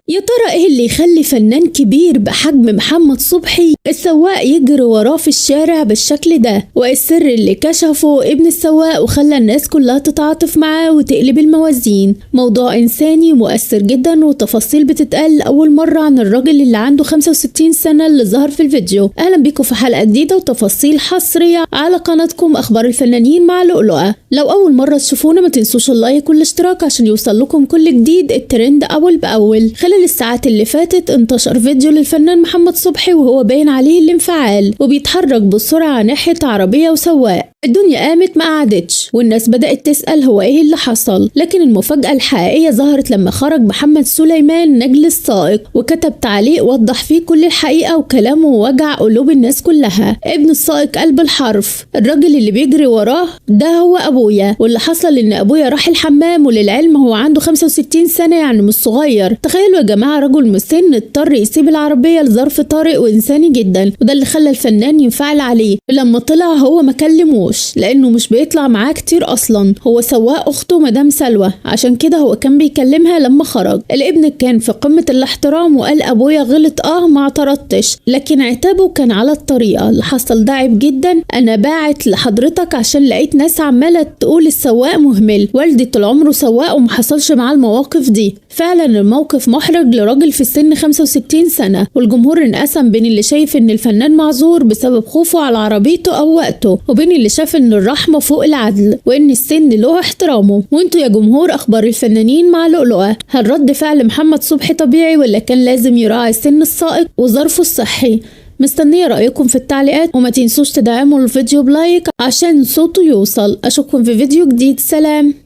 يا ترى ايه اللي يخلي فنان كبير بحجم محمد صبحي السواق يجري وراه في الشارع بالشكل ده؟ وايه السر اللي كشفه ابن السواق وخلى الناس كلها تتعاطف معاه وتقلب الموازين؟ موضوع انساني مؤثر جدا وتفاصيل بتتقال اول مرة عن الراجل اللي عنده 65 سنة اللي ظهر في الفيديو. اهلا بيكم في حلقة جديدة وتفاصيل حصرية على قناتكم اخبار الفنانين مع لؤلؤة. لو اول مرة تشوفونا ما تنسوش اللايك والاشتراك عشان يوصل لكم كل جديد الترند اول باول. خلال الساعات اللي فاتت انتشر فيديو للفنان محمد صبحي وهو باين عليه الانفعال وبيتحرك بسرعة ناحية عربية وسواق. الدنيا قامت ما قعدتش والناس بدأت تسأل هو ايه اللي حصل، لكن المفاجأة الحقيقية ظهرت لما خرج محمد سليمان نجل السائق وكتب تعليق وضح فيه كل الحقيقة وكلامه وجع قلوب الناس كلها. ابن السائق قلب الحرف، الراجل اللي بيجري وراه ده هو ابويا، واللي حصل ان ابويا راح الحمام وللعلم هو عنده 65 سنة يعني مش صغير. تخيلوا يا جماعة رجل مسن اضطر يسيب العربية لظرف طارئ وإنساني جدا، وده اللي خلى الفنان ينفعل عليه. لما طلع هو ما كلموش لأنه مش بيطلع معاه كتير أصلا، هو سواق أخته مدام سلوى، عشان كده هو كان بيكلمها لما خرج. الابن كان في قمة الاحترام وقال أبويا غلط ما اعترضتش، لكن عتابه كان على الطريقة. اللي حصل ده عيب جدا، أنا باعت لحضرتك عشان لقيت ناس عمالة تقول السواق مهمل، والدي طول عمره سواق وما حصلش معاه المواقف دي. فعلا الموقف محرج لراجل في السن 65 سنة، والجمهور انقسم بين اللي شايف ان الفنان معذور بسبب خوفه على عربيته او وقته، وبين اللي شاف ان الرحمة فوق العدل وان السن له احترامه. وانتوا يا جمهور اخبار الفنانين مع لؤلؤة، هل رد فعل محمد صبحي طبيعي ولا كان لازم يراعي سن السائق وظرفه الصحي؟ مستنية رأيكم في التعليقات، وما تنسوش تدعموا الفيديو بلايك عشان صوته يوصل. اشوفكم في فيديو جديد، سلام.